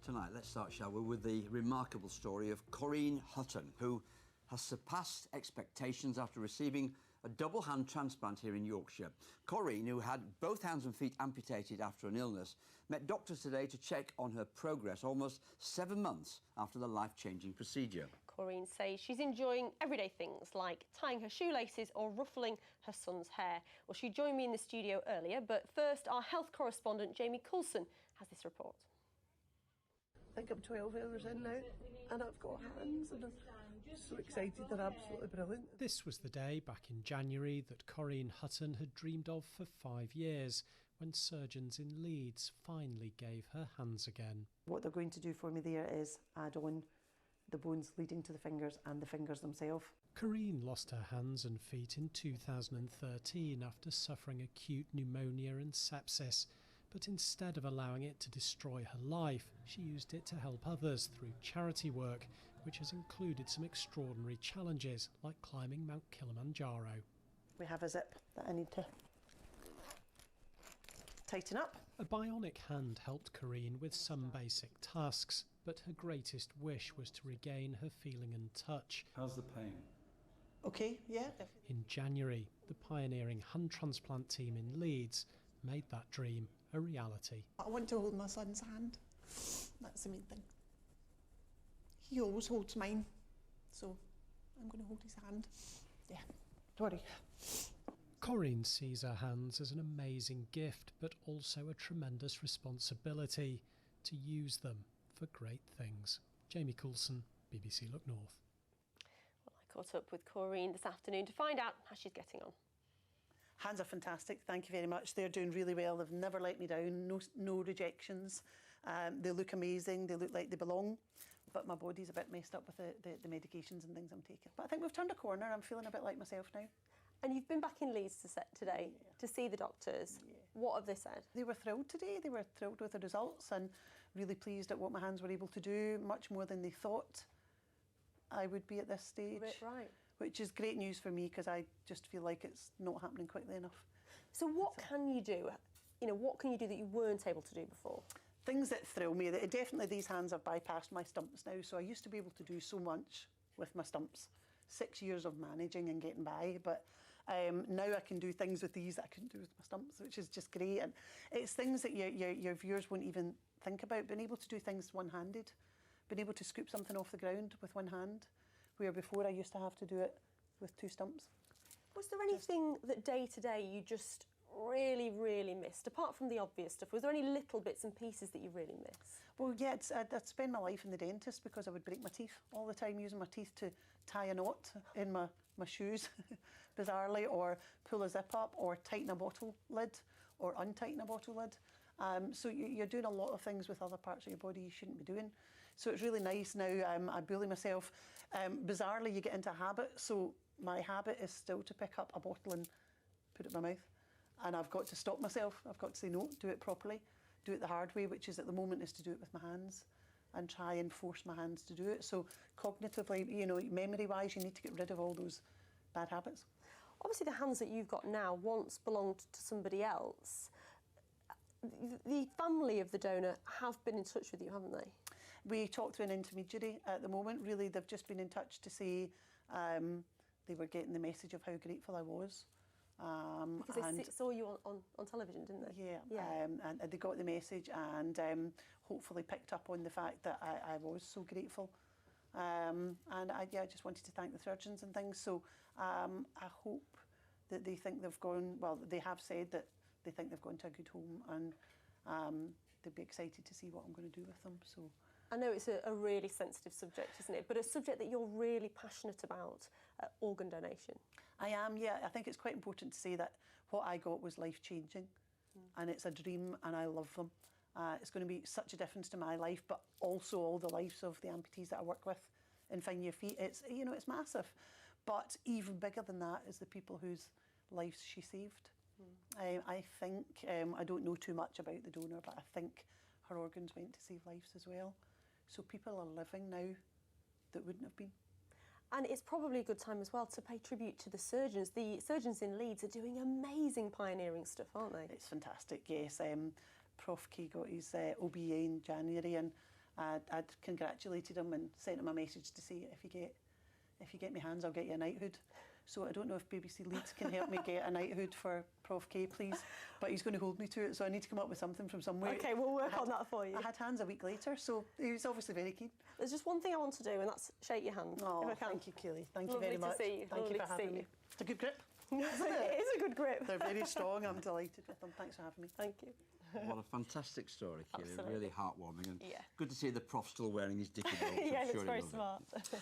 Tonight, let's start, shall we, with the remarkable story of Corinne Hutton, who has surpassed expectations after receiving a double hand transplant here in Yorkshire. Corinne, who had both hands and feet amputated after an illness, met doctors today to check on her progress almost 7 months after the life-changing procedure. Corinne says she's enjoying everyday things like tying her shoelaces or ruffling her son's hair. Well, she joined me in the studio earlier, but first our health correspondent Jamie Coulson has this report. I think I'm 12 hours in now and I've got hands and I'm so excited, they're absolutely brilliant. This was the day back in January that Corinne Hutton had dreamed of for 5 years, when surgeons in Leeds finally gave her hands again. What they're going to do for me there is add on the bones leading to the fingers and the fingers themselves. Corinne lost her hands and feet in 2013 after suffering acute pneumonia and sepsis. But instead of allowing it to destroy her life, she used it to help others through charity work, which has included some extraordinary challenges, like climbing Mount Kilimanjaro. We have a zip that I need to tighten up. A bionic hand helped Corinne with some basic tasks, but her greatest wish was to regain her feeling and touch. How's the pain? Okay, yeah. In January, the pioneering hand transplant team in Leeds made that dream a reality. I want to hold my son's hand. That's the main thing. He always holds mine, so I'm going to hold his hand. Yeah, don't worry. Corinne sees her hands as an amazing gift, but also a tremendous responsibility to use them for great things. Jamie Coulson, BBC Look North. Well, I caught up with Corinne this afternoon to find out how she's getting on. Hands are fantastic, thank you very much. They're doing really well, they've never let me down, no rejections. They look amazing, they look like they belong, but my body's a bit messed up with the medications and things I'm taking. But I think we've turned a corner, I'm feeling a bit like myself now. And you've been back in Leeds today to see the doctors. Yeah. What have they said? They were thrilled today, they were thrilled with the results and really pleased at what my hands were able to do, much more than they thought I would be at this stage. Right. Which is great news for me because I just feel like it's not happening quickly enough. So what can you do? You know, what can you do that you weren't able to do before? Things that thrill me. Definitely these hands have bypassed my stumps now, so I used to be able to do so much with my stumps. 6 years of managing and getting by, but now I can do things with these that I couldn't do with my stumps, which is just great. And it's things that your viewers won't even think about, being able to do things one-handed, being able to scoop something off the ground with one hand, where before I used to have to do it with 2 stumps. Was there anything that day to day you just really missed, apart from the obvious stuff? Was there any little bits and pieces that you really miss? Well, yeah, I'd spend my life in the dentist because I would break my teeth all the time, using my teeth to tie a knot in my shoes, bizarrely, or pull a zip up, or tighten a bottle lid, or untighten a bottle lid. So you're doing a lot of things with other parts of your body you shouldn't be doing. So it's really nice now. I bully myself. Bizarrely, you get into a habit. So my habit is still to pick up a bottle and put it in my mouth. And I've got to stop myself. I've got to say, no, do it properly. Do it the hard way, which is at the moment is to do it with my hands and try and force my hands to do it. So cognitively, you know, memory-wise, you need to get rid of all those bad habits. Obviously, the hands that you've got now once belonged to somebody else. The family of the donor have been in touch with you, haven't they? We talked to an intermediary at the moment. Really, they've just been in touch to say they were getting the message of how grateful I was. Because they saw you on television, didn't they? Yeah. And they got the message and hopefully picked up on the fact that I was so grateful. And I just wanted to thank the surgeons and things. So I hope that they think they've gone, well, they have said that they think they've gone to a good home, and they'd be excited to see what I'm going to do with them. So I know it's a really sensitive subject, isn't it? But a subject that you're really passionate about, organ donation. I am, yeah. I think it's quite important to say that what I got was life-changing, and it's a dream, and I love them. It's going to be such a difference to my life, but also all the lives of the amputees that I work with in Find Your Feet. It's, you know, it's massive. But even bigger than that is the people whose lives she saved. I think, I don't know too much about the donor, but I think her organs went to save lives as well. So people are living now that wouldn't have been. And it's probably a good time as well to pay tribute to the surgeons. The surgeons in Leeds are doing amazing pioneering stuff, aren't they? It's fantastic, yes. Prof Key got his OBE in January, and I'd congratulated him and sent him a message to say if you get me hands, I'll get you a knighthood. So I don't know if BBC Leeds can help me get a knighthood for Prof K, please. But he's going to hold me to it, so I need to come up with something from somewhere. Okay, we'll work on that for you. I had hands a week later, so he was obviously very keen. There's just one thing I want to do, and that's shake your hand, Oh, if I can. thank you, Keely. Thank you Lovely very to much. see you. Thank Lovely you for to see having me. you. It's a good grip. It is a good grip. They're very strong. I'm delighted with them. Thanks for having me. Thank you. What a fantastic story, Keely. Absolutely. Really heartwarming. And Yeah. good to see the prof still wearing his dicky belt. Yeah, I'm it's sure he very will do. smart. Now,